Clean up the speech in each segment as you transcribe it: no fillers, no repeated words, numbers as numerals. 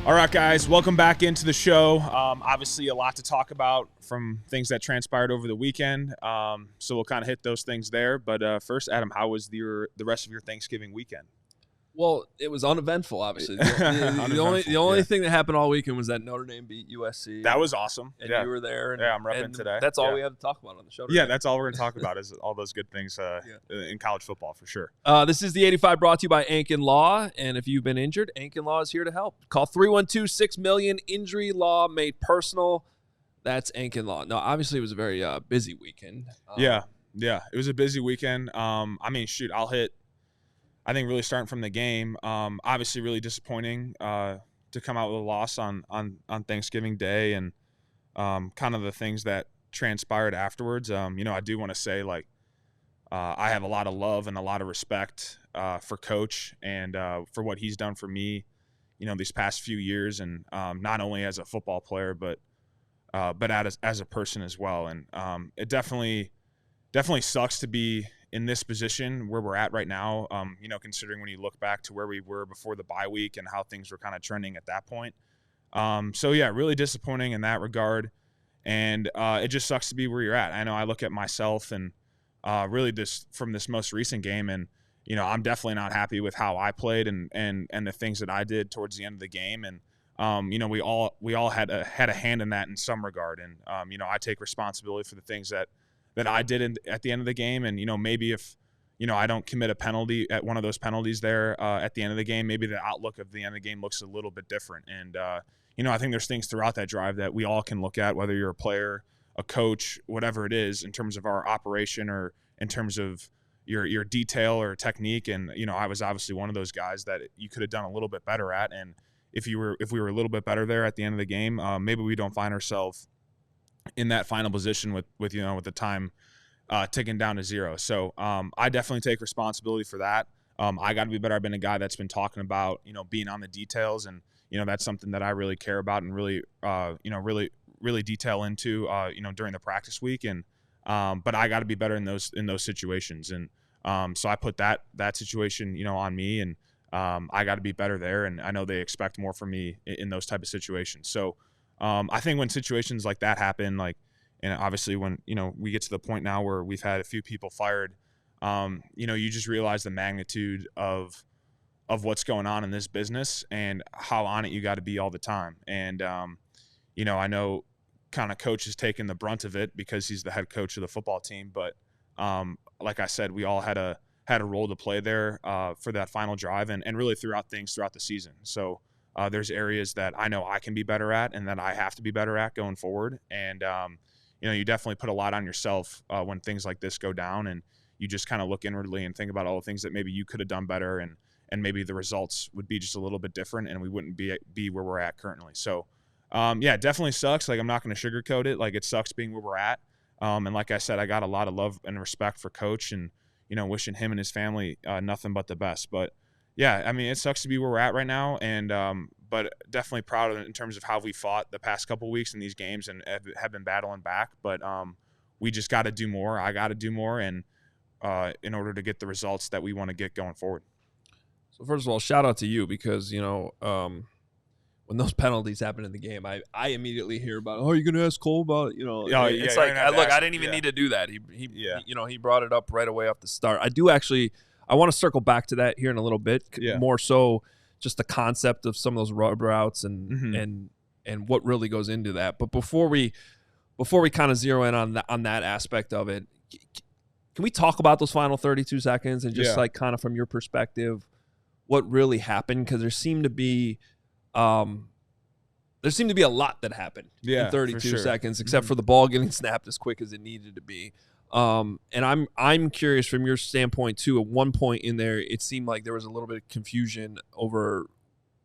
All right, guys, welcome back into the show. Obviously, a lot to talk about from things that transpired over the weekend. So we'll kind of hit those things there. But first, Adam, how was the rest of your Thanksgiving weekend? Well, it was uneventful, obviously. The only thing that happened all weekend was that Notre Dame beat USC. That was awesome. And you were there. And, I'm repping today. That's all we have to talk about on the show today. Yeah, that's all we're going to talk about is all those good things in college football for sure. This is the 85 brought to you by Ankin Law. And if you've been injured, Ankin Law is here to help. Call 312-6-MILLION. Injury law made personal. That's Ankin Law. No, obviously it was a very busy weekend. Yeah, it was a busy weekend. I'll hit. I think really starting from the game, obviously really disappointing to come out with a loss on Thanksgiving Day and kind of the things that transpired afterwards. I do want to say I have a lot of love and a lot of respect for Coach and for what he's done for me, these past few years, and not only as a football player but as a person as well. And it definitely sucks to be in this position where we're at right now, considering when you look back to where we were before the bye week and how things were kind of trending at that point. Really disappointing in that regard. And it just sucks to be where you're at. I know I look at myself and really from this most recent game, and, I'm definitely not happy with how I played and the things that I did towards the end of the game. And, we all had a hand in that in some regard. And, I take responsibility for the things that I did at the end of the game. And, maybe if, I don't commit a penalty at one of those penalties there at the end of the game, maybe the outlook of the end of the game looks a little bit different. And, I think there's things throughout that drive that we all can look at, whether you're a player, a coach, whatever it is, in terms of our operation or in terms of your detail or technique. And, I was obviously one of those guys that you could have done a little bit better at. And if we were a little bit better there at the end of the game, maybe we don't find ourselves in that final position with the time ticking down to 0. So I definitely take responsibility for that. I got to be better. I've been a guy that's been talking about, being on the details, and, that's something that I really care about and really, really detail into, during the practice week. And but I got to be better in those situations. And so I put that situation, on me, and I got to be better there. And I know they expect more from me in those type of situations. So I think when situations like that happen, and obviously when, we get to the point now where we've had a few people fired, you just realize the magnitude of what's going on in this business and how on it you got to be all the time. And, I know kind of Coach has taken the brunt of it because he's the head coach of the football team. But like I said, we all had a role to play there for that final drive and really throughout the season. So there's areas that I know I can be better at and that I have to be better at going forward. And, you definitely put a lot on yourself when things like this go down, and you just kind of look inwardly and think about all the things that maybe you could have done better, and maybe the results would be just a little bit different and we wouldn't be where we're at currently. So, it definitely sucks. I'm not going to sugarcoat it. It sucks being where we're at. And like I said, I got a lot of love and respect for Coach, and, wishing him and his family nothing but the best. But yeah, it sucks to be where we're at right now, and but definitely proud of it in terms of how we fought the past couple of weeks in these games and have been battling back. But we just got to do more. I got to do more, and in order to get the results that we want to get going forward. So first of all, shout out to you because when those penalties happen in the game, I immediately hear about, oh, you're gonna ask Cole about it's I didn't even need to do that. He brought it up right away off the start. I want to circle back to that here in a little bit. More so just the concept of some of those rub routes and what really goes into that. But before we kind of zero in on that aspect of it, can we talk about those final 32 seconds and just kind of from your perspective, what really happened? Because there seemed to be a lot that happened in 32 seconds, except for the ball getting snapped as quick as it needed to be. And I'm curious from your standpoint too. At one point in there, it seemed like there was a little bit of confusion over,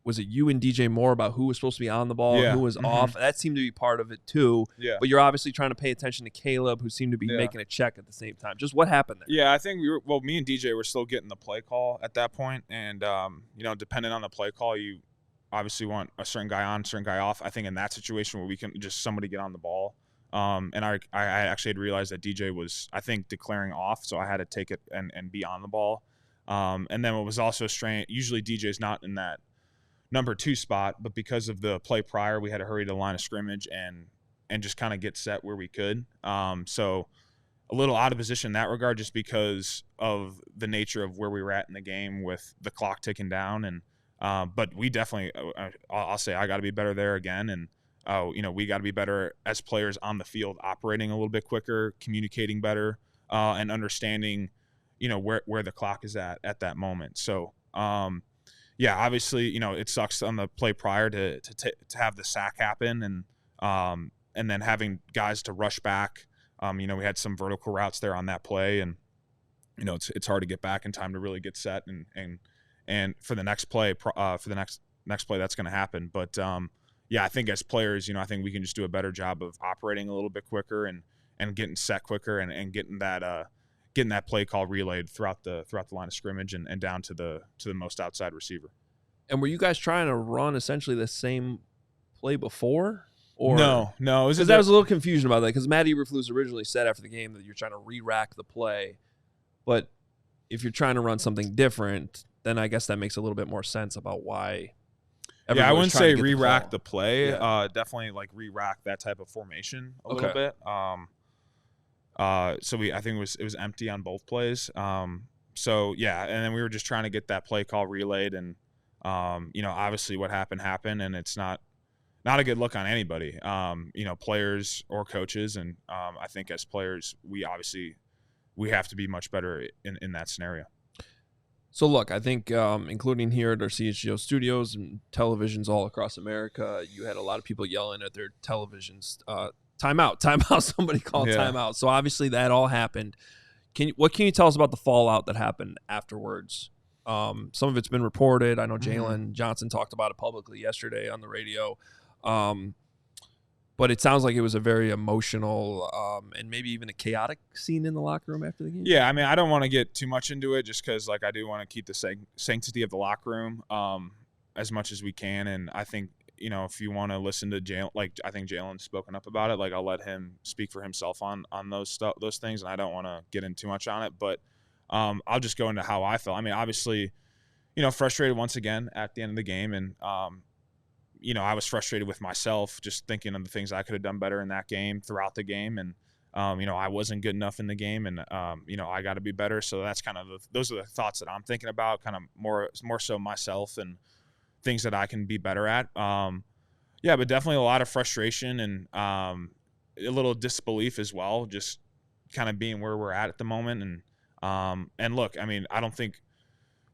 was it you and DJ Moore about who was supposed to be on the ball and who was off? That seemed to be part of it too. Yeah. But you're obviously trying to pay attention to Caleb, who seemed to be making a check at the same time. Just what happened there? Yeah, I think me and DJ were still getting the play call at that point. And, depending on the play call, you obviously want a certain guy on, certain guy off. I think in that situation where we can just somebody get on the ball. And I actually had realized that DJ was, I think, declaring off, so I had to take it and be on the ball. And then what was also strange, usually DJ's not number 2 spot, but because of the play prior, we had to hurry to the line of scrimmage and just kind of get set where we could. So a little out of position in that regard, just because of the nature of where we were at in the game with the clock ticking down. And but we definitely, I'll say, I got to be better there again. And we got to be better as players on the field, operating a little bit quicker, communicating better, and understanding, where the clock is at that moment. So obviously, it sucks on the play prior to have the sack happen, and then having guys to rush back. We had some vertical routes there on that play, and it's hard to get back in time to really get set and for the next play, for the next play that's going to happen. But I think as players, I think we can just do a better job of operating a little bit quicker and getting set quicker and getting that play call relayed throughout the line of scrimmage and down to the most outside receiver. And were you guys trying to run essentially the same play before? Or no, because there was a little confusion about that. Because Matt Eberflus originally said after the game that you're trying to re-rack the play, but if you're trying to run something different, then I guess that makes a little bit more sense about why. I wouldn't say re-rack the play. Definitely like re-rack that type of formation a little bit. So I think it was empty on both plays. And then we were just trying to get that play call relayed, and obviously what happened, and it's not a good look on anybody, players or coaches. And I think as players, we have to be much better in that scenario. So look, I think including here at our CHGO studios and televisions all across America, you had a lot of people yelling at their televisions, timeout, somebody called timeout. So obviously that all happened. What can you tell us about the fallout that happened afterwards? Some of it's been reported. I know Jalen Johnson talked about it publicly yesterday on the radio. But it sounds like it was a very emotional and maybe even a chaotic scene in the locker room after the game. Yeah, I mean, I don't want to get too much into it just because, I do want to keep the sanctity of the locker room as much as we can. And I think, if you want to listen to Jalen, I think Jalen's spoken up about it. I'll let him speak for himself on those things, and I don't want to get in too much on it. But I'll just go into how I felt. I mean, obviously, frustrated once again at the end of the game, and I was frustrated with myself, just thinking of the things I could have done better in that game, throughout the game. And, I wasn't good enough in the game, and, I got to be better. So that's kind of those are the thoughts that I'm thinking about, kind of more so myself and things that I can be better at. But definitely a lot of frustration and a little disbelief as well, just kind of being where we're at the moment. And look, I mean, I don't think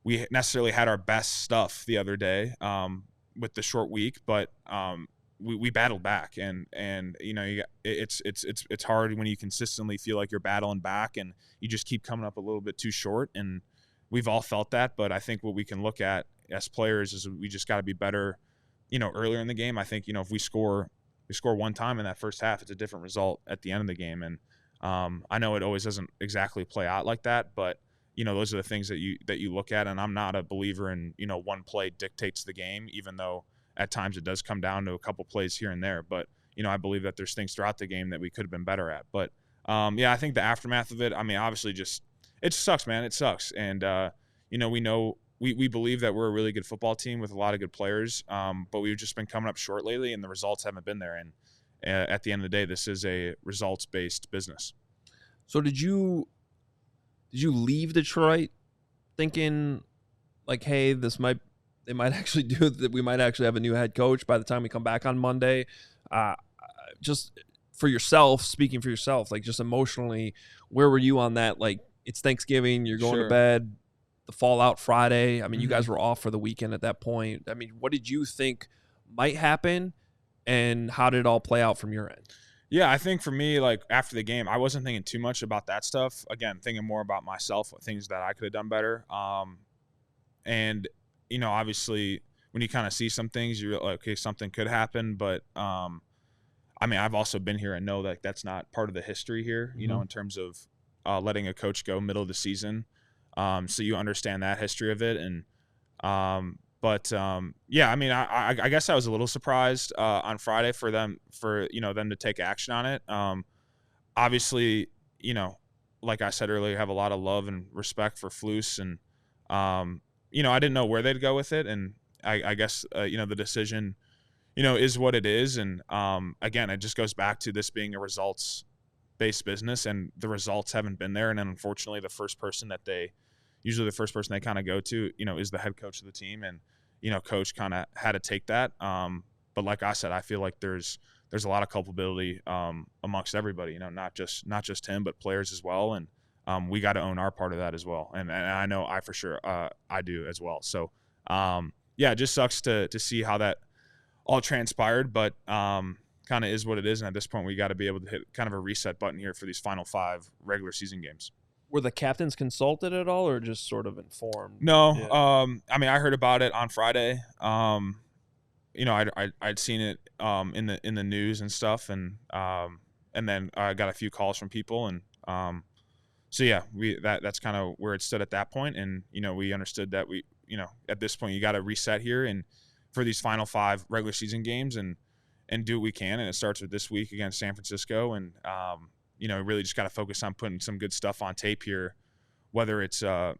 we necessarily had our best stuff the other day, with the short week, but we battled back, and it's hard when you consistently feel like you're battling back and you just keep coming up a little bit too short, and we've all felt that. But I think what we can look at as players is we just got to be better, earlier in the game. I think, if we score one time in that first half, it's a different result at the end of the game. And I know it always doesn't exactly play out like that, but those are the things that you look at. And I'm not a believer in, one play dictates the game, even though at times it does come down to a couple plays here and there. But, I believe that there's things throughout the game that we could have been better at. But, I think the aftermath of it, I mean, obviously it sucks, man. It sucks. And, we believe that we're a really good football team with a lot of good players, but we've just been coming up short lately, and the results haven't been there. And at the end of the day, this is a results-based business. So did you leave Detroit thinking like, hey, they might actually do that, we might actually have a new head coach by the time we come back on Monday? Just for yourself, speaking for yourself, just emotionally, where were you on that? It's Thanksgiving, you're going to bed, the fallout Friday. I mean, you guys were off for the weekend at that point. I mean, what did you think might happen, and how did it all play out from your end? Yeah, I think for me, after the game, I wasn't thinking too much about that stuff. Again, thinking more about myself, things that I could have done better. And, obviously when you kind of see some things, you're like, okay, something could happen. But, I mean, I've also been here and know that that's not part of the history here, in terms of letting a coach go middle of the season. So you understand that history of it. And, I mean, I guess I was a little surprised on Friday for them to take action on it. Obviously, like I said earlier, have a lot of love and respect for Flus, and I didn't know where they'd go with it, and I guess the decision is what it is, and again, it just goes back to this being a results-based business, and the results haven't been there, and then unfortunately, the first person they kind of go to is the head coach of the team, and coach kind of had to take that. But like I said, I feel like there's a lot of culpability amongst everybody, not just him, but players as well. And we got to own our part of that as well. And I know I for sure I do as well. So it just sucks to see how that all transpired, but kind of is what it is. And at this point, we got to be able to hit kind of a reset button here for these final 5 regular season games. Were the captains consulted at all, or just sort of informed? No. Yeah. I mean, I heard about it on Friday. I'd seen it in the news and stuff, and then I got a few calls from people, and so yeah, that's kind of where it stood at that point, and we understood that we at this point you got to reset here and for these final 5 regular season games and do what we can, and it starts with this week against San Francisco, and really just got to focus on putting some good stuff on tape here, whether it's a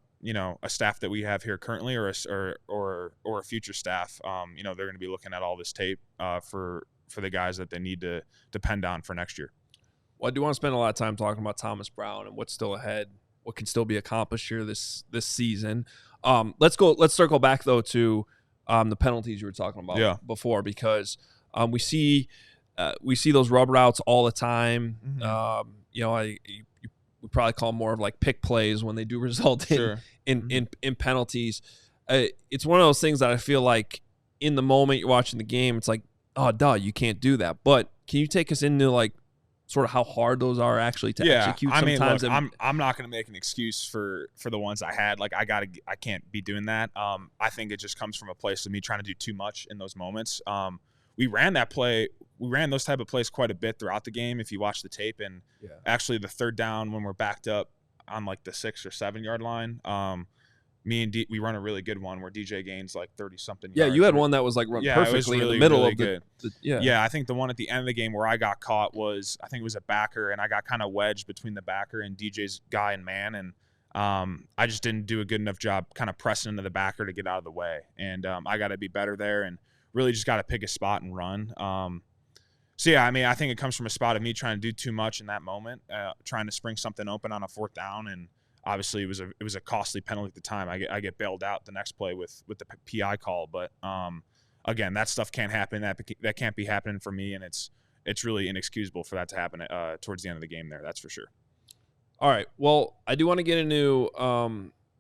staff that we have here currently or a future staff. They're going to be looking at all this tape for the guys that they need to depend on for next year. Well, I do want to spend a lot of time talking about Thomas Brown and what's still ahead, what can still be accomplished here this season. Let's circle back though to the penalties you were talking about before, because we see those rub routes all the time. Mm-hmm. We probably call them more of like pick plays when they do result in penalties. It's one of those things that I feel like in the moment you're watching the game, it's like, oh, duh, you can't do that. But can you take us into like sort of how hard those are actually to execute? I mean, sometimes? Look, I'm not going to make an excuse for the ones I had. Like I can't be doing that. I think it just comes from a place of me trying to do too much in those moments. We ran those type of plays quite a bit throughout the game if you watch the tape, and actually the third down when we're backed up on like the 6 or 7 yard line, me and we run a really good one where DJ gains like 30 something yards. You had one that was like run perfectly in the middle of the I think the one at the end of the game where I got caught was, I think it was a backer, and I got kind of wedged between the backer and DJ's guy and man, and I just didn't do a good enough job kind of pressing into the backer to get out of the way, and I got to be better there and really just got to pick a spot and run. I mean, I think it comes from a spot of me trying to do too much in that moment, trying to spring something open on a 4th down, and obviously it was a costly penalty at the time. I get bailed out the next play with the PI call, but again, that stuff can't happen. That can't be happening for me, and it's really inexcusable for that to happen towards the end of the game there. That's for sure. All right. Well, I do want to get into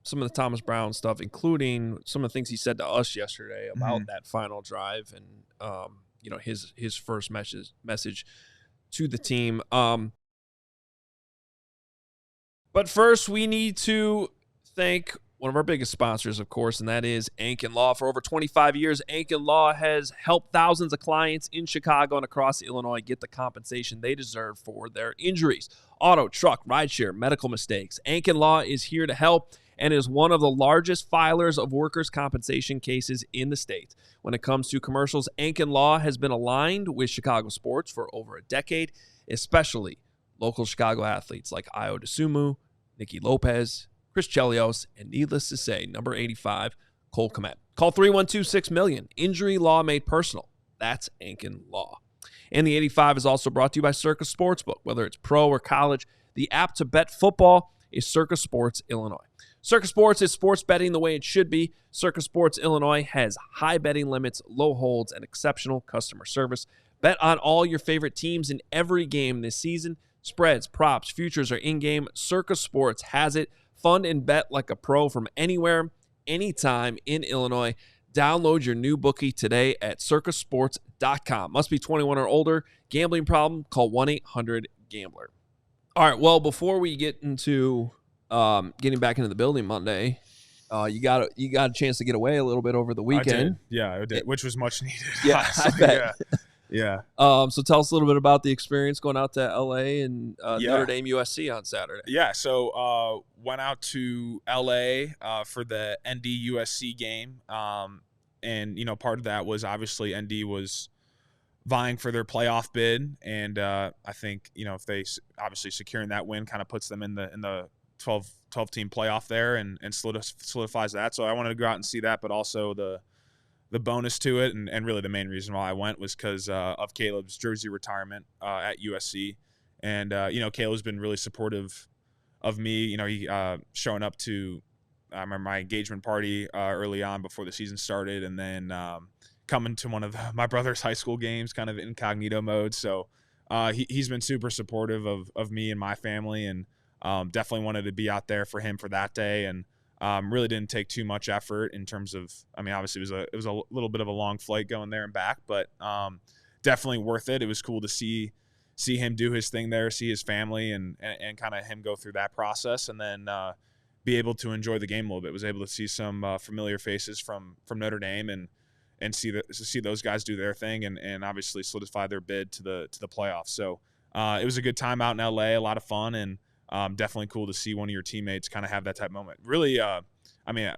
some of the Thomas Brown stuff, including some of the things he said to us yesterday about that final drive and his first message to the team. But first, we need to thank one of our biggest sponsors, of course, and that is Ankin Law. For over 25 years, Ankin Law has helped thousands of clients in Chicago and across Illinois get the compensation they deserve for their injuries. Auto, truck, rideshare, medical mistakes. Ankin Law is here to help and is one of the largest filers of workers' compensation cases in the state. When it comes to commercials, Ankin Law has been aligned with Chicago sports for over a decade, especially local Chicago athletes like Io DeSumo, Nicky Lopez, Chris Chelios, and needless to say, number 85, Cole Kmet. Call 312-6-million. Injury law made personal. That's Ankin Law. And the 85 is also brought to you by Circus Sportsbook. Whether it's pro or college, the app to bet football is Circus Sports Illinois. Circus Sports is sports betting the way it should be. Circus Sports Illinois has high betting limits, low holds, and exceptional customer service. Bet on all your favorite teams in every game this season. Spreads, props, futures are in-game. Circus Sports has it. Fund and bet like a pro from anywhere, anytime in Illinois. Download your new bookie today at circusports.com. Must be 21 or older. Gambling problem? Call 1-800-GAMBLER. All right, well, before we get into getting back into the building Monday, you got a chance to get away a little bit over the weekend. I did, which was much needed. Yeah, I bet. Yeah. So tell us a little bit about the experience going out to LA and Notre Dame USC on Saturday. Yeah. So went out to LA for the ND USC game. And part of that was obviously ND was vying for their playoff bid. And I think, if they obviously securing that win kind of puts them in the 12 team playoff there and solidifies that. So I wanted to go out and see that, but also the the bonus to it, and really the main reason why I went was because of Caleb's jersey retirement at USC. And, Caleb's been really supportive of me. He showing up to I remember my engagement party early on before the season started, and then coming to one of my brother's high school games kind of incognito mode. So he's been super supportive of me and my family, and definitely wanted to be out there for him for that day. And really didn't take too much effort in terms of, obviously it was a little bit of a long flight going there and back, but definitely worth it. It was cool to see him do his thing there, see his family, and kind of him go through that process, and then be able to enjoy the game a little bit. Was able to see some familiar faces from Notre Dame and see those guys do their thing, and obviously solidify their bid to the playoffs. So it was a good time out in LA, a lot of fun, and definitely cool to see one of your teammates kind of have that type of moment. Really,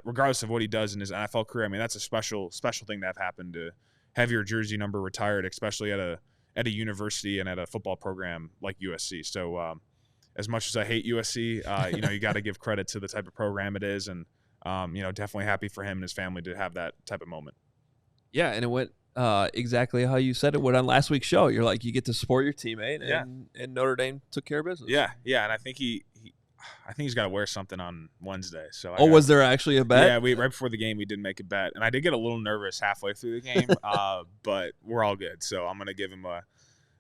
regardless of what he does in his NFL career, that's a special thing to have happened, to have your jersey number retired, especially at a university and at a football program like USC. So as much as I hate USC, you got to give credit to the type of program it is, and definitely happy for him and his family to have that type of moment. Yeah, and it went exactly how you said it would on last week's show. You're like, you get to support your teammate, and Notre Dame took care of business. Yeah, and I think he's got to wear something on Wednesday. So was there actually a bet? Yeah, right before the game we did make a bet, and I did get a little nervous halfway through the game, but we're all good. So I'm gonna give him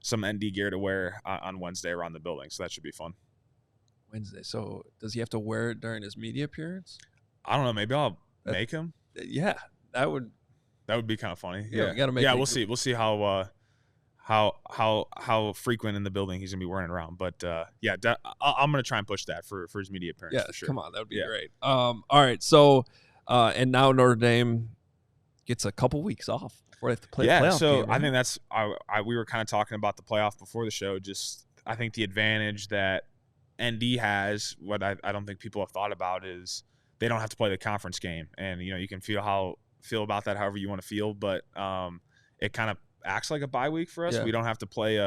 some ND gear to wear on Wednesday around the building. So that should be fun. Wednesday. So does he have to wear it during his media appearance? I don't know. Maybe I'll make him. Yeah, that would be kind of funny. Yeah, we gotta make. Yeah, we'll see. We'll see how frequent in the building he's gonna be wearing it around. But I'm gonna try and push that for his media appearance. Yeah, for sure. Come on, that would be great. All right, so and now Notre Dame gets a couple weeks off before they have to play. Yeah, the playoff so game, right? I think that's we were kind of talking about the playoff before the show. Just I think the advantage that ND has, what I don't think people have thought about, is they don't have to play the conference game, and you can feel about that however you want to feel, but it kind of acts like a bye week for us. Yeah. We don't have to play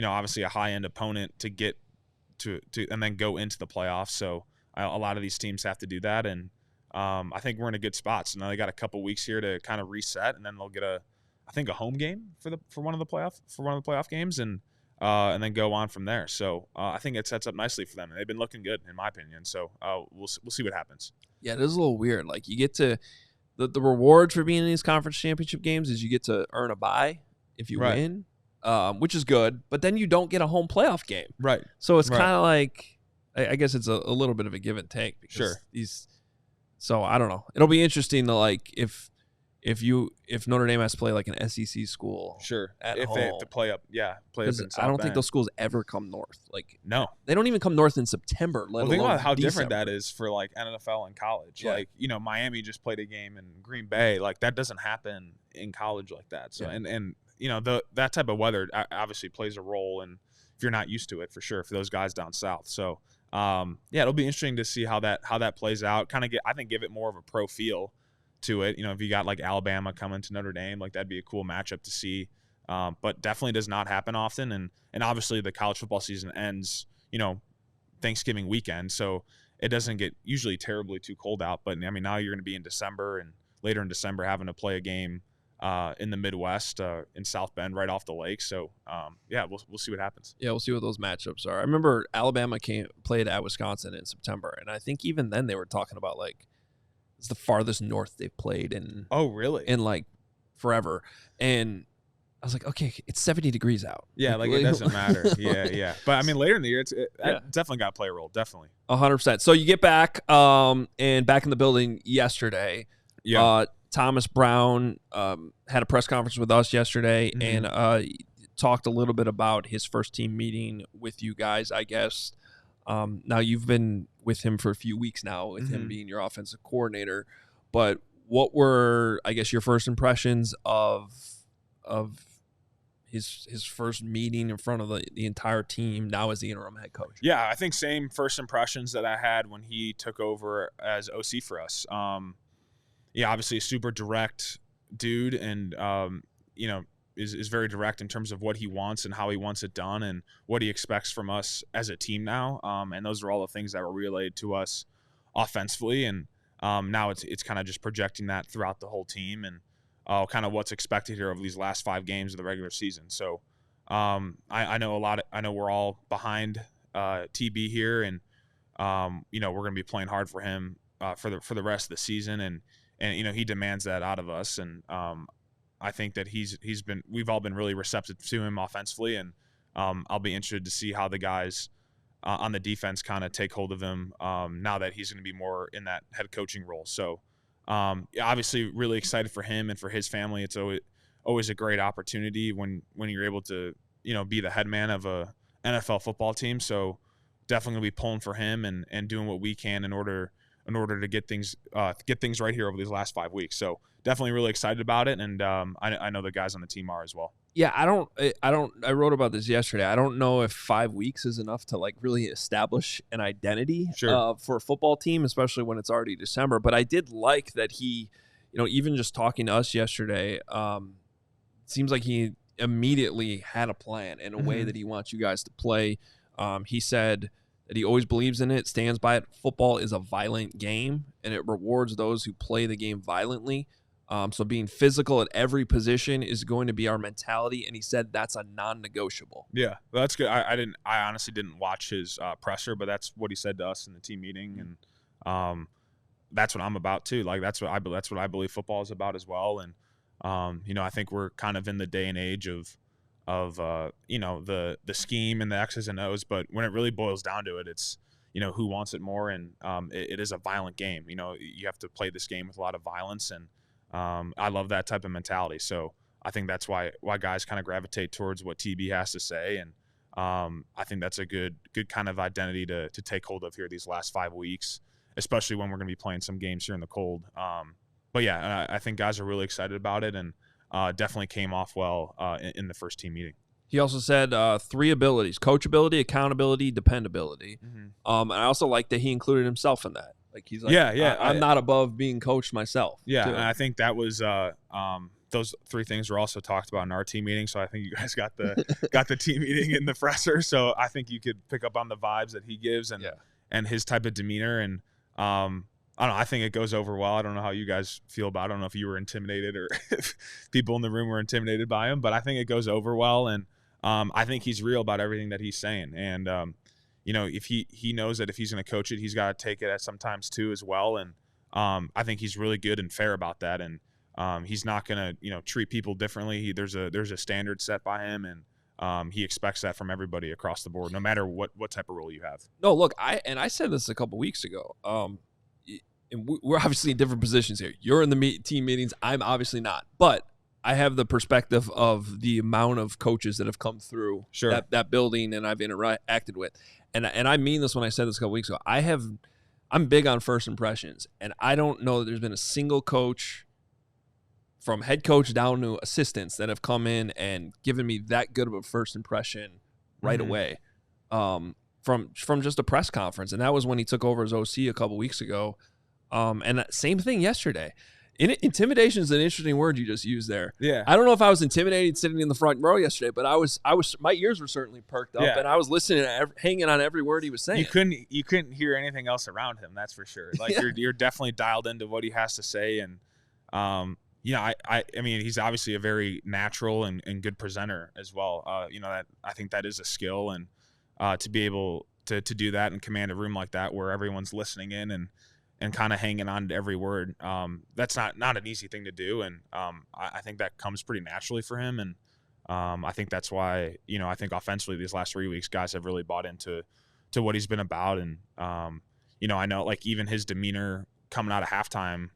obviously a high end opponent to get to and then go into the playoffs. So a lot of these teams have to do that, and I think we're in a good spot. So now they got a couple weeks here to kind of reset, and then they'll get a home game for one of the playoff games, and then go on from there. So I think it sets up nicely for them. They've been looking good in my opinion. So we'll see what happens. Yeah, it is a little weird. Like you get to the reward for being in these conference championship games is you get to earn a bye if you win, which is good. But then you don't get a home playoff game. Right. So it's kind of like, I guess it's a little bit of a give and take. Because sure. So I don't know. It'll be interesting to like if Notre Dame has to play like an SEC school, at home. They have to play up, play up in South I don't think Bend. those schools ever come north. Like no, they don't even come north in September. Think about how December. different that is for like NFL and college. Yeah. Like Miami just played a game in Green Bay. Like that doesn't happen in college like that. So and that type of weather obviously plays a role, and if you're not used to it, for sure, for those guys down south. So it'll be interesting to see how that plays out. Kind of give it more of a pro feel to it. If you got like Alabama coming to Notre Dame, like that'd be a cool matchup to see. But definitely does not happen often, and obviously the college football season ends Thanksgiving weekend, so it doesn't get usually terribly too cold out. But now you're going to be in December, and later in December having to play a game in the Midwest in South Bend right off the lake. So we'll see what happens. Yeah, we'll see what those matchups are. I remember Alabama played at Wisconsin in September, and I think even then they were talking about like it's the farthest north they've played in. Oh, really? In like forever. And I was like, okay, it's 70 degrees out. Yeah, like it doesn't matter. Yeah. But later in the year, definitely got to play a role. Definitely. 100%. So you get back and back in the building yesterday. Yeah. Thomas Brown had a press conference with us yesterday and talked a little bit about his first team meeting with you guys, I guess. Now you've been with him for a few weeks now, with him being your offensive coordinator. But what were, I guess, your first impressions of his first meeting in front of the entire team now as the interim head coach? Yeah, I think same first impressions that I had when he took over as OC for us. Obviously a super direct dude, and is very direct in terms of what he wants and how he wants it done and what he expects from us as a team now. And those are all the things that were relayed to us offensively. And now it's kind of just projecting that throughout the whole team. And kind of what's expected here over these last 5 games of the regular season. So I know we're all behind TB here, and we're going to be playing hard for him for the rest of the season, and he demands that out of us, and I think that we've all been really receptive to him offensively, and I'll be interested to see how the guys on the defense kind of take hold of him now that he's going to be more in that head coaching role. So obviously really excited for him and for his family. It's always a great opportunity when you're able to be the head man of a NFL football team. So definitely going to be pulling for him and doing what we can in order to get things right here over these last 5 weeks. So definitely really excited about it, and I know the guys on the team are as well. Yeah, I wrote about this yesterday. I don't know if 5 weeks is enough to like really establish an identity for a football team, especially when it's already December. But I did like that he, even just talking to us yesterday, seems like he immediately had a plan in a way that he wants you guys to play. He said that he always believes in it, stands by it. Football is a violent game, and it rewards those who play the game violently. So being physical at every position is going to be our mentality, and he said that's a non-negotiable. Yeah, well, that's good. I honestly didn't watch his presser, but that's what he said to us in the team meeting, and that's what I'm about too. Like that's what I believe football is about as well. And I think we're kind of in the day and age of the scheme and the X's and O's, but when it really boils down to it, it's who wants it more, and it is a violent game. You have to play this game with a lot of violence, and I love that type of mentality. So I think that's why guys kind of gravitate towards what TB has to say, and I think that's a good kind of identity to take hold of here these last 5 weeks, especially when we're going to be playing some games here in the cold. But yeah, I think guys are really excited about it, and definitely came off well in the first team meeting. He also said 3 abilities: coachability, accountability, dependability. And I also like that he included himself in that. Like he's like, I'm not above being coached myself. Yeah, too. And I think that was those 3 things were also talked about in our team meeting. So I think you guys got the team meeting in the presser. So I think you could pick up on the vibes that he gives and his type of demeanor. And I don't know. I think it goes over well. I don't know how you guys feel about it. I don't know if you were intimidated or if people in the room were intimidated by him, but I think it goes over well. And I think he's real about everything that he's saying. And if he knows that if he's going to coach it, he's got to take it at sometimes too as well. And I think he's really good and fair about that. And he's not going to treat people differently. There's a standard set by him, and he expects that from everybody across the board, no matter what type of role you have. No, look, I said this a couple weeks ago. And we're obviously in different positions here. You're in the team meetings. I'm obviously not, but I have the perspective of the amount of coaches that have come through that building and I've interacted with. And I mean this when I said this a couple weeks ago. I'm big on first impressions, and I don't know that there's been a single coach from head coach down to assistants that have come in and given me that good of a first impression right away from just a press conference. And that was when he took over as OC a couple weeks ago. And same thing yesterday. Intimidation is an interesting word you just used there. Yeah. I don't know if I was intimidated sitting in the front row yesterday, but I was. My ears were certainly perked up, and I was listening, hanging on every word he was saying. You couldn't hear anything else around him. That's for sure. Like you're definitely dialed into what he has to say, and I mean, he's obviously a very natural and good presenter as well. That I think that is a skill, and to be able to do that and command a room like that where everyone's listening in and kind of hanging on to every word. That's not an easy thing to do. And I think that comes pretty naturally for him. And I think that's why, I think offensively these last 3 weeks, guys have really bought into what he's been about. And, I know like even his demeanor coming out of halftime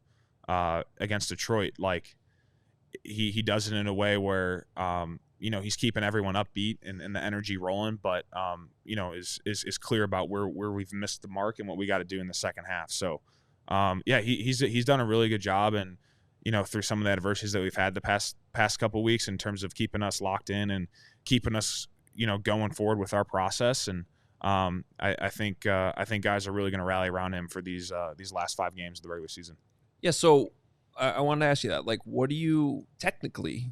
against Detroit, like he does it in a way where, he's keeping everyone upbeat and the energy rolling, but, is clear about where we've missed the mark and what we got to do in the second half. So, he's done a really good job, and through some of the adversities that we've had the past couple of weeks in terms of keeping us locked in and keeping us going forward with our process. And I think guys are really going to rally around him for these last 5 games of the regular season. Yeah. So I wanted to ask you that, like, what do you technically?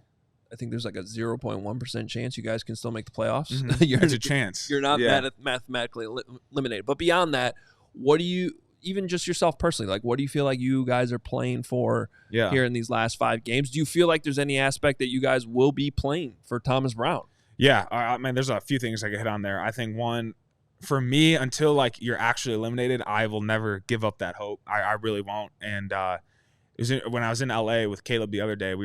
I think there's like a 0.1% chance you guys can still make the playoffs. There's a chance. You're not mathematically eliminated. But beyond that, what do you even just yourself personally, like what do you feel like you guys are playing for here in these last 5 games? Do you feel like there's any aspect that you guys will be playing for Thomas Brown? Yeah, I mean, there's a few things I could hit on there. I think one, for me, until like you're actually eliminated, I will never give up that hope. I really won't. And when I was in LA with Caleb the other day,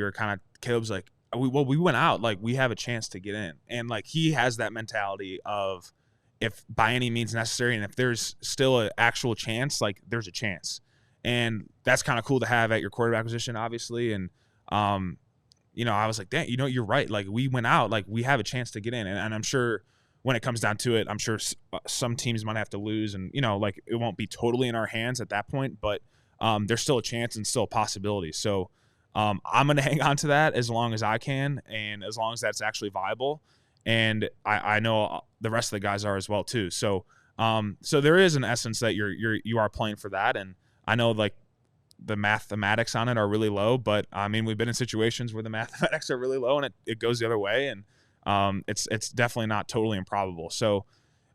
Caleb's like, we went out, like we have a chance to get in, and like he has that mentality of if by any means necessary, and if there's still an actual chance, like there's a chance, and that's kind of cool to have at your quarterback position, obviously. And I was like, dang, you're right. Like we went out, like we have a chance to get in, and I'm sure when it comes down to it, I'm sure some teams might have to lose, and like it won't be totally in our hands at that point, but there's still a chance and still a possibility. So I'm going to hang on to that as long as I can, and as long as that's actually viable. And I know the rest of the guys are as well too. So there is an essence that you are playing for that. And I know like the mathematics on it are really low, but I mean, we've been in situations where the mathematics are really low and it goes the other way. And it's definitely not totally improbable. So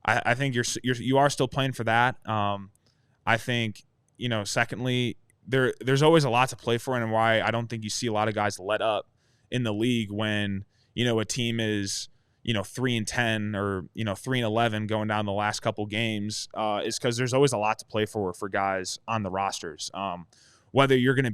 I think you are still playing for that. I think, secondly, there's always a lot to play for, and why I don't think you see a lot of guys let up in the league when, a team is, 3-10 or, 3-11 going down the last couple games, is because there's always a lot to play for guys on the rosters. Whether you're going to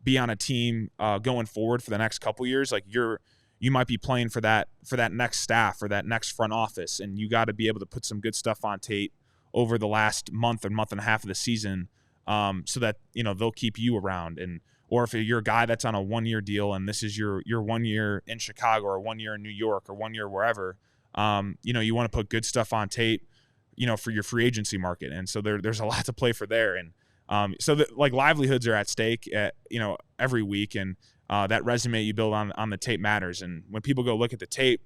be on a team going forward for the next couple years, like you might be playing for that next staff or that next front office, and you got to be able to put some good stuff on tape over the last month or month and a half of the season, so that they'll keep you around. Or if you're a guy that's on a 1-year deal and this is your 1 year in Chicago or 1 year in New York or 1 year wherever, you want to put good stuff on tape, for your free agency market. And so there's a lot to play for there. And so like livelihoods are at stake every week, and that resume you build on the tape matters. And when people go look at the tape,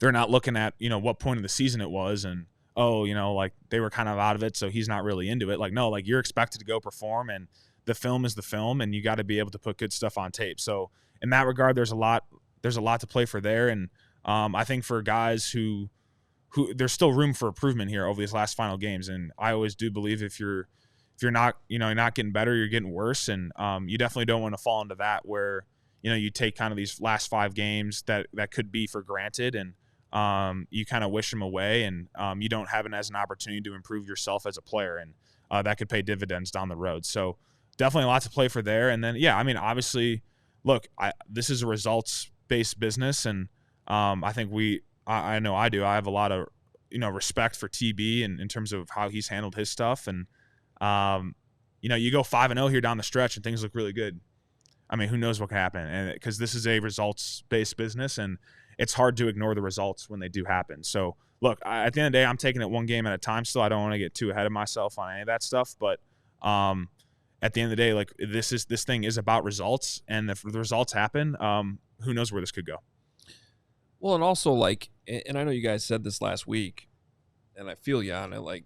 they're not looking at what point of the season it was and like they were kind of out of it, so he's not really into it. Like, no, like you're expected to go perform, and the film is the film, and you got to be able to put good stuff on tape. So in that regard, there's a lot to play for there. And I think for guys who there's still room for improvement here over these last final games. And I always do believe if you're not, you're not getting better, you're getting worse. And you definitely don't want to fall into that where, you take kind of these last 5 games that could be for granted, and you kind of wish them away, and you don't have it as an opportunity to improve yourself as a player. And that could pay dividends down the road. So definitely a lot to play for there. And then, I mean, obviously, look, this is a results-based business, and I think I know I do. I have a lot of, respect for TB and in terms of how he's handled his stuff. And, you go 5-0 here down the stretch and things look really good. I mean, who knows what can happen? And because this is a results-based business, and it's hard to ignore the results when they do happen. So, look, at the end of the day, I'm taking it one game at a time still. I don't want to get too ahead of myself on any of that stuff. But at the end of the day, like this thing is about results, and if the results happen, who knows where this could go. Well, and also, like, and I know you guys said this last week, and I feel you on it, like,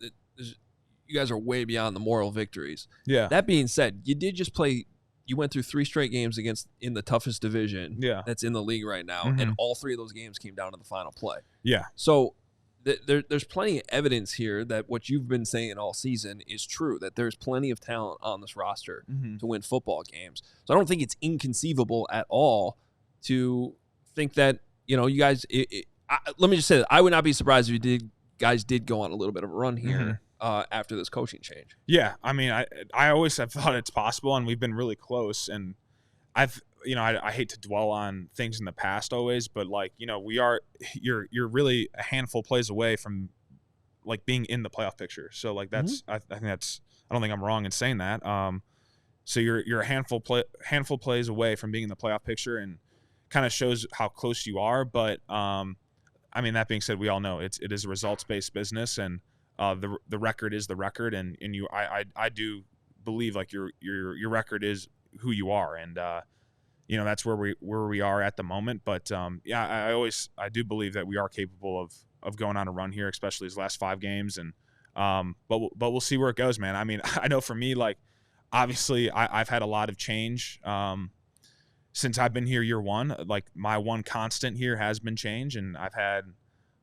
you guys are way beyond the moral victories. Yeah. That being said, you did just play – you went through 3 straight games in the toughest division that's in the league right now, and all 3 of those games came down to the final play. Yeah. So there's plenty of evidence here that what you've been saying all season is true, that there's plenty of talent on this roster to win football games. So I don't think it's inconceivable at all to think that, you guys let me just say that I would not be surprised if you guys did go on a little bit of a run here after this coaching change. Yeah, I mean, I always have thought it's possible, and we've been really close. And I hate to dwell on things in the past always, but like, you're really a handful plays away from like being in the playoff picture. So like that's I think that's, I don't think I'm wrong in saying that. So you're a handful plays away from being in the playoff picture, and kind of shows how close you are. But I mean, that being said, we all know it is a results-based business, and the record is the record, and I do believe like your record is who you are, and that's where we are at the moment. But I do believe that we are capable of going on a run here, especially these last 5 games, and but we'll see where it goes, man. I mean, I know for me, like obviously I've had a lot of change since I've been here year one. Like my one constant here has been change, and I've had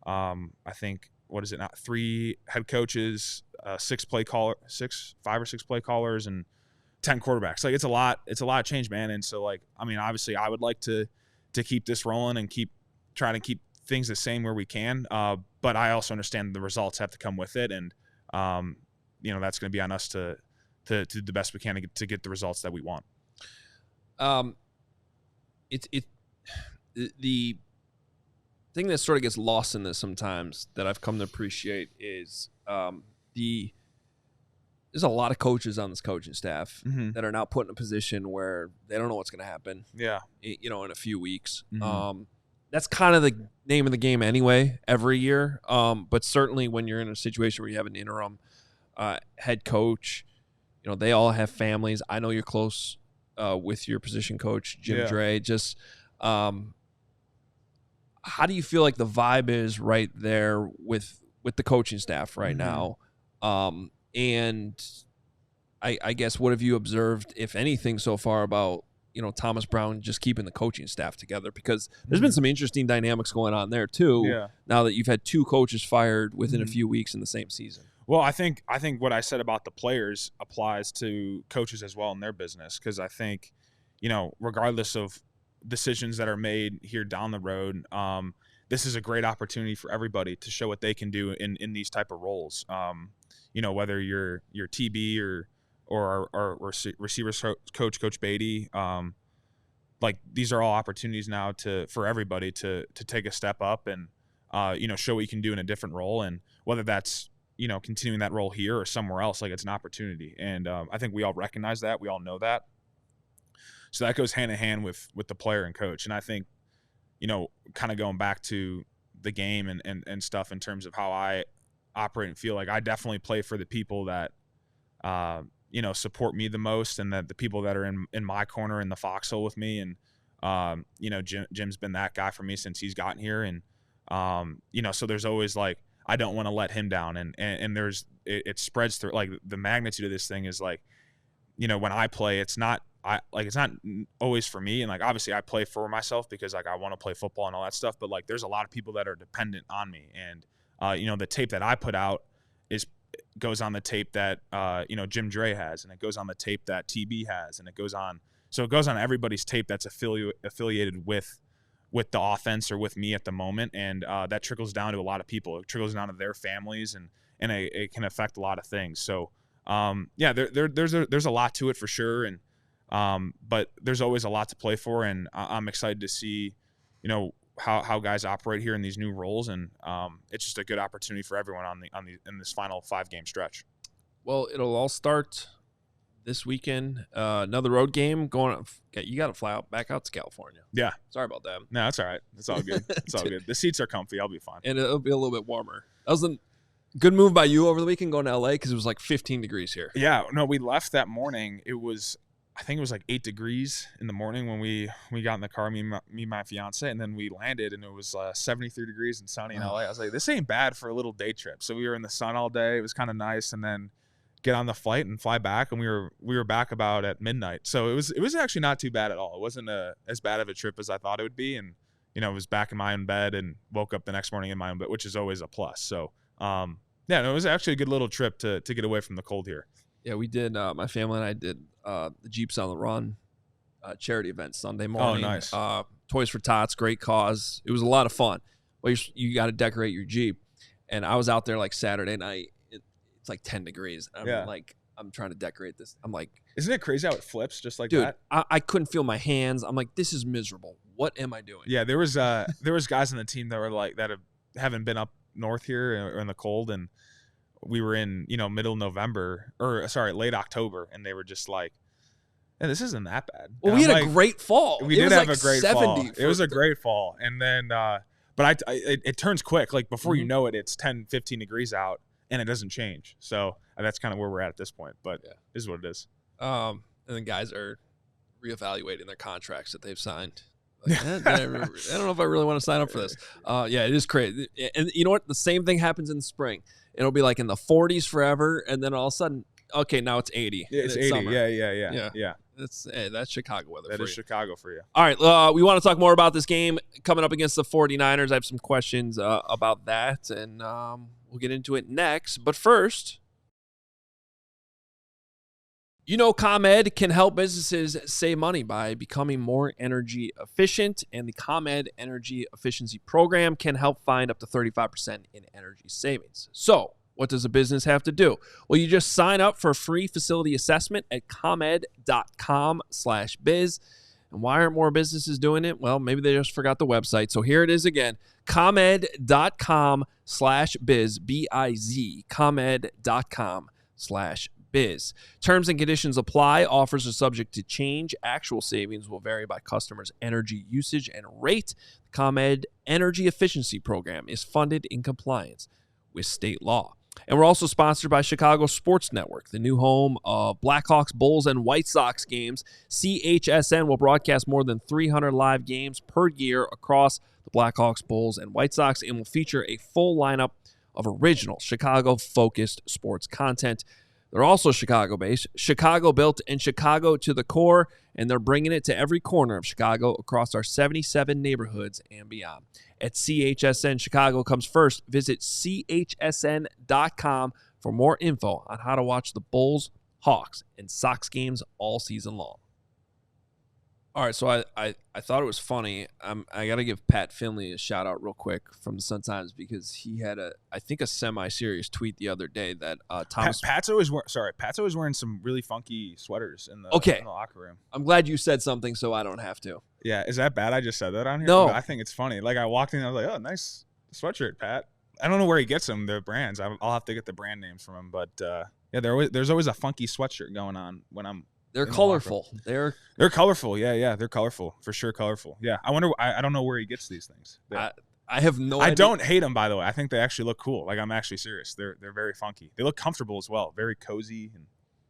I think what is it now? 3 head coaches, 5 or 6 play callers, and 10 quarterbacks. Like, it's a lot of change, man. And so, like, I mean, obviously I would like to keep this rolling and trying to keep things the same where we can. But I also understand the results have to come with it. And, that's going to be on us to do the best we can to get the results that we want. The thing that sort of gets lost in this sometimes that I've come to appreciate is there's a lot of coaches on this coaching staff that are now put in a position where they don't know what's going to happen. Yeah, in a few weeks. That's kind of the name of the game anyway, every year. But certainly when you're in a situation where you have an interim head coach, they all have families. I know you're close with your position coach, Jim Dre. Just how do you feel like the vibe is right there with the coaching staff right now? And I guess what have you observed, if anything, so far about Thomas Brown just keeping the coaching staff together? Because there's been some interesting dynamics going on there too. Yeah. Now that you've had 2 coaches fired within a few weeks in the same season. Well, I think what I said about the players applies to coaches as well in their business, because I think, regardless of decisions that are made here down the road, this is a great opportunity for everybody to show what they can do in these type of roles. Whether you're TB or receivers coach, Coach Beatty, like, these are all opportunities now for everybody to take a step up and show what you can do in a different role, and whether that's continuing that role here or somewhere else, like, it's an opportunity. And I think we all recognize that. We all know that. So that goes hand in hand with the player and coach. And I think, kind of going back to the game and stuff in terms of how I operate and feel, like, I definitely play for the people that, support me the most, and that the people that are in my corner in the foxhole with me. And, Jim's been that guy for me since he's gotten here. And, so there's always, like, I don't want to let him down. And it spreads through, like, the magnitude of this thing is, like, when I play, it's not always for me. And, like, obviously I play for myself because, like, I want to play football and all that stuff. But, like, there's a lot of people that are dependent on me. And, the tape that I put out goes on the tape that, Jim Dre has, and it goes on the tape that TB has, and it goes on everybody's tape that's affiliated with the offense or with me at the moment. And that trickles down to a lot of people. It trickles down to their families, and it can affect a lot of things. So, there's a lot to it for sure. And, but there's always a lot to play for. And I'm excited to see, how guys operate here in these new roles. And it's just a good opportunity for everyone in this final 5-game stretch. Well, it'll all start this weekend. Another road game going on. You got to fly back out to California. Yeah. Sorry about that. No, that's all right. It's all good. It's all good. The seats are comfy. I'll be fine. And it'll be a little bit warmer. That was a good move by you over the weekend going to LA, because it was like 15 degrees here. Yeah. No, we left that morning. I think it was like 8 degrees in the morning when we got in the car, me and my fiance, and then we landed, and it was 73 degrees and sunny in LA. I was like, this ain't bad for a little day trip. So we were in the sun all day. It was kind of nice. And then get on the flight and fly back, and we were back about at midnight. So it was actually not too bad at all. It wasn't as bad of a trip as I thought it would be. And, I was back in my own bed and woke up the next morning in my own bed, which is always a plus. So, it was actually a good little trip to get away from the cold here. Yeah, we did. My family and I did the Jeeps on the Run charity event Sunday morning. Oh, nice. Toys for Tots, great cause. It was a lot of fun. But you got to decorate your Jeep. And I was out there like Saturday night. It's like 10 degrees. I'm trying to decorate this. I'm like, isn't it crazy how it flips just like dude, that? I couldn't feel my hands. I'm like, this is miserable. What am I doing? Yeah, there was guys on the team that were like that haven't been up north here or in the cold, and we were in middle November late October, and they were just like, "Hey, this isn't that bad." Well, we had a great fall. We did have a great fall. It was a great fall, and then but it turns quick. Like before you know it, it's 10, 15 degrees out, and it doesn't change. So that's kind of where we're at this point. But it is what it is. And then guys are reevaluating their contracts that they've signed. Like, I don't know if I really want to sign up for this. It is crazy. And you know what? The same thing happens in the spring. It'll be like in the 40s forever, and then all of a sudden, okay, now it's 80. It's 80. Summer. Yeah. That's Chicago weather. That is Chicago for you. All right, we want to talk more about this game coming up against the 49ers. I have some questions about that, and we'll get into it next. But first, ComEd can help businesses save money by becoming more energy efficient, and the ComEd Energy Efficiency Program can help find up to 35% in energy savings. So, what does a business have to do? Well, you just sign up for a free facility assessment at comed.com/biz. And why aren't more businesses doing it? Well, maybe they just forgot the website. So here it is again, comed.com/biz, B-I-Z, comed.com/biz. Terms and conditions apply. Offers are subject to change. Actual savings will vary by customers' energy usage and rate. The ComEd Energy Efficiency Program is funded in compliance with state law. And we're also sponsored by Chicago Sports Network, the new home of Blackhawks, Bulls, and White Sox games. CHSN will broadcast more than 300 live games per year across the Blackhawks, Bulls, and White Sox, and will feature a full lineup of original Chicago-focused sports content. They're also Chicago-based, Chicago-built, and Chicago to the core, and they're bringing it to every corner of Chicago across our 77 neighborhoods and beyond. At CHSN, Chicago comes first. Visit chsn.com for more info on how to watch the Bulls, Hawks, and Sox games all season long. All right, so I thought it was funny. I got to give Pat Finley a shout out real quick from the Sun-Times because he had a semi-serious tweet the other day that Thomas. Pat's always wearing some really funky sweaters in the locker room. I'm glad you said something so I don't have to. Yeah, is that bad? I just said that on here. No, I think it's funny. Like I walked in, and I was like, "Oh, nice sweatshirt, Pat." I don't know where he gets them. The brands. I'll have to get the brand names from him. But yeah, there's always a funky sweatshirt going on when I'm. They're colorful. They're colorful. Yeah, they're colorful for sure. Colorful. Yeah, I wonder. I don't know where he gets these things. I have no idea. I don't hate them, by the way. I think they actually look cool. Like I'm actually serious. They're very funky. They look comfortable as well. Very cozy and.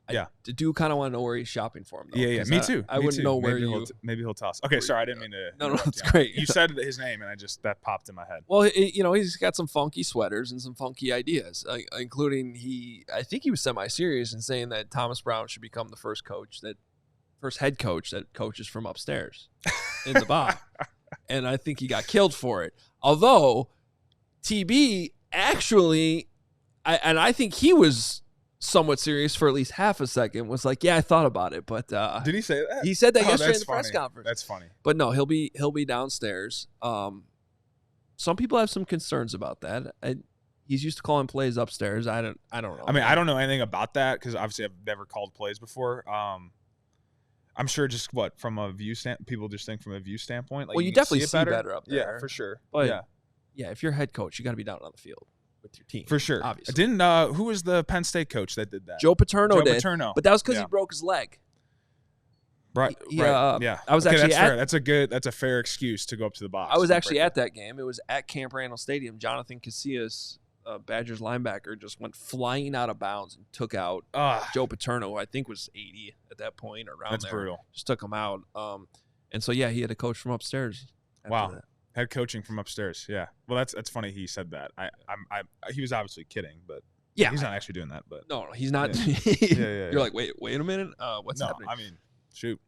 Yeah, I do kind of want to know where he's shopping for him. Though, yeah, me too. I wouldn't know where maybe he'll toss. Okay, sorry, I didn't mean to. No, it's great. You said his name, and that popped in my head. Well, he's got some funky sweaters and some funky ideas, including I think he was semi-serious in saying that Thomas Brown should become the first head coach that coaches from upstairs in the bar, and I think he got killed for it. Although TB actually, I think he was somewhat serious for at least half a second, was like, yeah, I thought about it, but did he say that? He said that yesterday in the press conference. That's funny. But no, he'll be downstairs. Some people have some concerns about that. He's used to calling plays upstairs. I don't know. I mean, I don't know anything about that because obviously I've never called plays before. I'm sure just from a view standpoint, people just think from a view standpoint. Like, well, you definitely see better up there. Yeah, for sure. But yeah, if you're head coach, you got to be down on the field with your team. For sure. Obviously. Who was the Penn State coach that did that? Joe Paterno did. But that was because he broke his leg. Right. Yeah. I was actually that's a fair excuse to go up to the box. I was actually at that game. It was at Camp Randall Stadium. Jonathan Casillas, Badgers linebacker, just went flying out of bounds and took out Joe Paterno, who I think was 80 at that point, around that's there. Brutal. Just took him out. And so yeah, he had a coach from upstairs. Wow. That. Head coaching from upstairs. Yeah. Well, that's funny. He said that. He was obviously kidding, but yeah, he's not actually doing that. But no, he's not. Yeah. You're like, wait a minute. What's happening? I mean, shoot.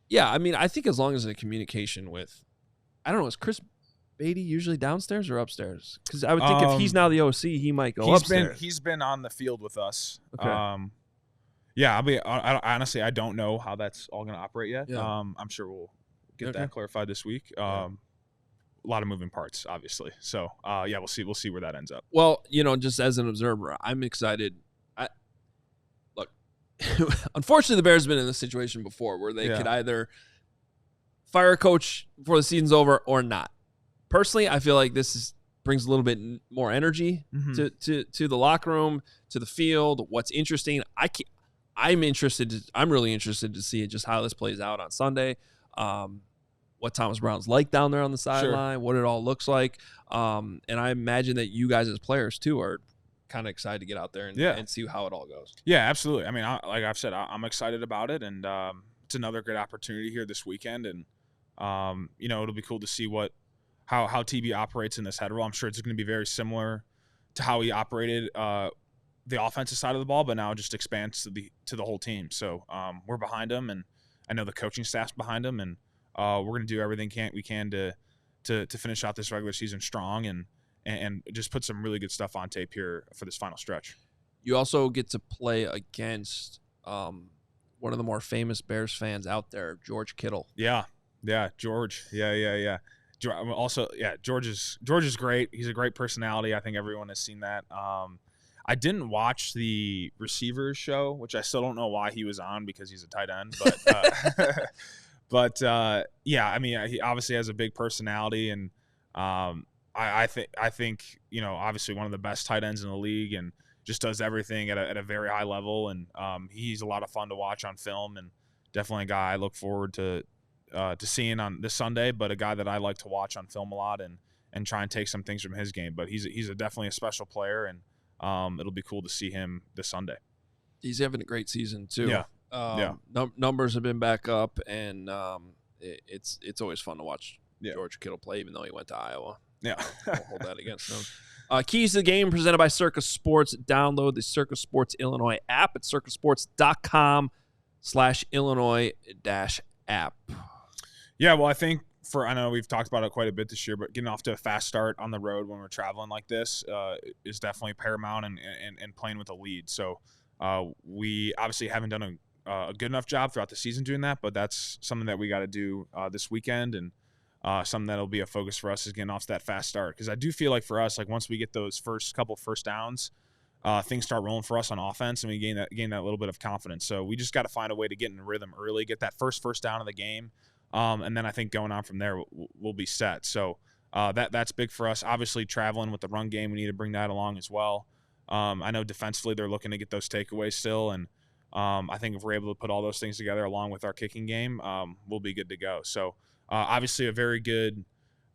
Yeah. I mean, I think as long as the communication with, I don't know, is Chris Beatty usually downstairs or upstairs? Because I would think if he's now the OC, he might go upstairs. He's been on the field with us. Okay. Yeah. Honestly, I don't know how that's all going to operate yet. Yeah. I'm sure we'll get that clarified this week. A lot of moving parts, obviously. So, yeah, we'll see where that ends up. Well, just as an observer, I'm excited. Look, unfortunately, the Bears have been in this situation before where they could either fire a coach before the season's over or not. Personally, I feel like this brings a little bit more energy to the locker room, to the field. What's interesting, I'm really interested to see just how this plays out on Sunday. What Thomas Brown's like down there on the sideline, what it all looks like. And I imagine that you guys as players too are kind of excited to get out there and see how it all goes. Yeah, absolutely. I mean, like I've said, I'm excited about it, and it's another great opportunity here this weekend. And it'll be cool to see how TB operates in this head roll. I'm sure it's going to be very similar to how he operated the offensive side of the ball, but now it just expands to the whole team. So we're behind him, and I know the coaching staff's behind him, and we're going to do everything we can to finish out this regular season strong and just put some really good stuff on tape here for this final stretch. You also get to play against one of the more famous Bears fans out there, George Kittle. Yeah, George. Yeah. Also, George is great. He's a great personality. I think everyone has seen that. I didn't watch the receivers show, which I still don't know why he was on because he's a tight end. But I mean, he obviously has a big personality, and I think obviously one of the best tight ends in the league, and just does everything at a very high level. And he's a lot of fun to watch on film, and definitely a guy I look forward to seeing on this Sunday, but a guy that I like to watch on film a lot and try and take some things from his game. But he's definitely a special player, and it'll be cool to see him this Sunday. He's having a great season too. Yeah. Numbers have been back up, and it's always fun to watch George Kittle play, even though he went to Iowa. Yeah. I'll hold that against him. Keys to the Game presented by Circus Sports. Download the Circus Sports Illinois app at circusports.com/Illinois-app. Yeah, well, I think I know we've talked about it quite a bit this year, but getting off to a fast start on the road when we're traveling like this is definitely paramount, and playing with a lead. So we obviously haven't done a good enough job throughout the season doing that, but that's something that we got to do this weekend, and something that'll be a focus for us is getting off to that fast start. Because I do feel like for us, like once we get those first couple first downs, things start rolling for us on offense, and we gain that little bit of confidence. So we just got to find a way to get in rhythm early, get that first down of the game, and then I think going on from there we'll be set. So that's big for us. Obviously, traveling with the run game, we need to bring that along as well. I know defensively they're looking to get those takeaways still, and I think if we're able to put all those things together along with our kicking game, we'll be good to go. So obviously a very good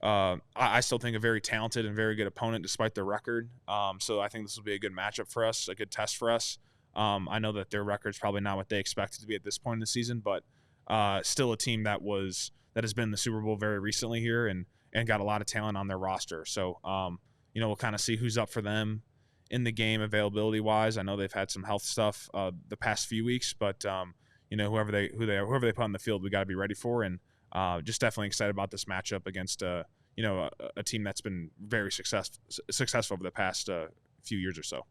I still think a very talented and very good opponent despite their record. So I think this will be a good matchup for us, a good test for us. I know that their record's probably not what they expected to be at this point in the season, but still a team that has been in the Super Bowl very recently here and got a lot of talent on their roster. So we'll kind of see who's up for them in the game availability wise. I know they've had some health stuff the past few weeks, but whoever they put on the field, we got to be ready for, and just definitely excited about this matchup against a team that's been very successful over the past few years or so.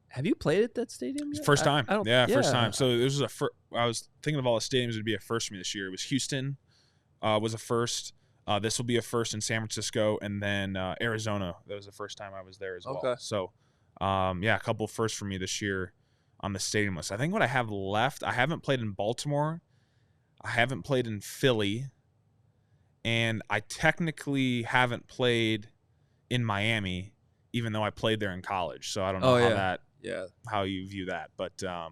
Have you played at that stadium yet? First time. First time. So this was I was thinking of all the stadiums, it'd be a first for me this year. It was Houston was a first. This will be a first in San Francisco, and then Arizona. That was the first time I was there as well. Okay. So, a couple firsts for me this year on the stadium list. I think what I have left, I haven't played in Baltimore. I haven't played in Philly. And I technically haven't played in Miami, even though I played there in college. So I don't know how you view that. But, so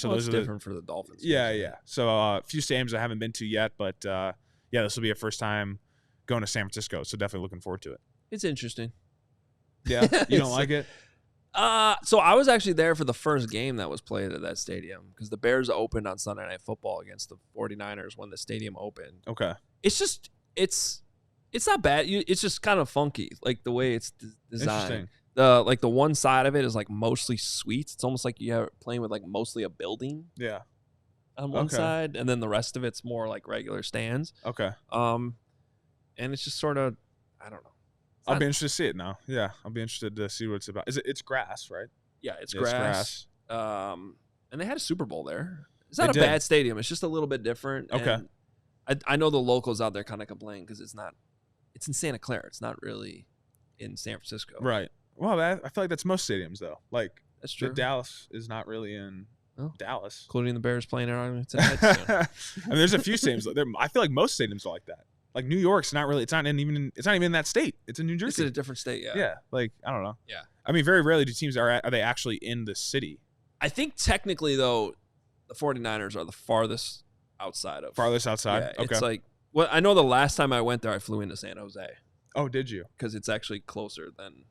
those are different for the Dolphins. Yeah. So a few stadiums I haven't been to yet, but this will be a first time going to San Francisco, so definitely looking forward to it. It's interesting. Yeah, you don't like it? So I was actually there for the first game that was played at that stadium because the Bears opened on Sunday Night Football against the 49ers when the stadium opened. Okay. It's just it's not bad. It's just kind of funky, like the way it's designed. The one side of it is like mostly suites. It's almost like you're playing with like mostly a building. Yeah. On one side, and then the rest of it's more like regular stands. Okay. And it's just sort of, I don't know. I'll be interested to see it now. Yeah, I'll be interested to see what it's about. It's grass, right? Yeah, it's grass. And they had a Super Bowl there. It's not a bad stadium. It's just a little bit different. Okay. And I know the locals out there kind of complain because it's in Santa Clara. It's not really in San Francisco. Right. Well, I feel like that's most stadiums though. Like that's true. Dallas is not really in. Dallas, including the Bears playing it tonight. So. I mean, there's a few stadiums. I feel like most stadiums are like that. Like New York's not really. It's not even in that state. It's in New Jersey. It's in a different state. Yeah. Yeah. Like I don't know. Yeah. I mean, very rarely do teams are they actually in the city. I think technically though, the 49ers are the farthest outside. Yeah, okay. It's like I know the last time I went there, I flew into San Jose. Oh, did you? Because it's actually closer than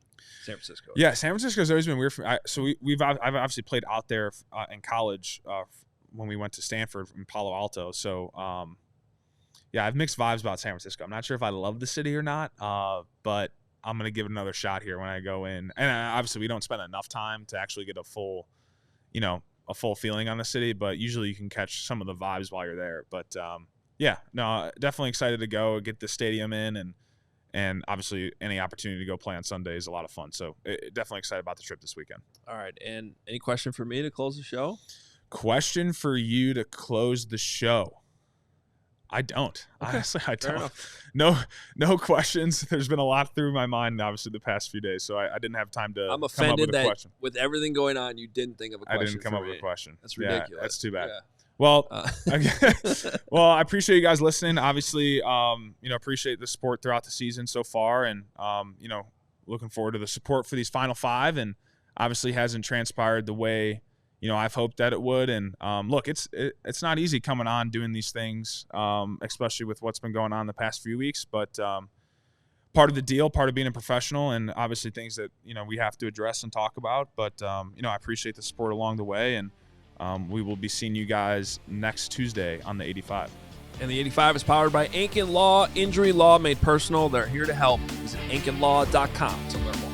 San Francisco. Yeah, San Francisco's always been weird for me. I've obviously played out there in college when we went to Stanford in Palo Alto. So I have mixed vibes about San Francisco. I'm not sure if I love the city or not, but I'm going to give it another shot here when I go in. And obviously we don't spend enough time to actually get a full feeling on the city, but usually you can catch some of the vibes while you're there. But definitely excited to go get the stadium in, and obviously any opportunity to go play on Sunday is a lot of fun. So definitely excited about the trip this weekend. All right. And any question for me to close the show? Question for you to close the show. I don't. Okay. Honestly, I don't. No questions. There's been a lot through my mind, obviously, the past few days, so I didn't have time to I'm come up with a question. With everything going on, you didn't think of a question. I didn't come up with a question. That's ridiculous. Yeah, that's too bad. Yeah. Well, well, I appreciate you guys listening. Obviously, appreciate the support throughout the season so far, and looking forward to the support for these final 5. And obviously, hasn't transpired the way I've hoped that it would. And look, it's not easy coming on doing these things, especially with what's been going on the past few weeks. But part of the deal, part of being a professional, and obviously things that we have to address and talk about. But I appreciate the support along the way, and we will be seeing you guys next Tuesday on the 85. And the 85 is powered by Ankin Law, injury law made personal. They're here to help. Visit AnkinLaw.com to learn more.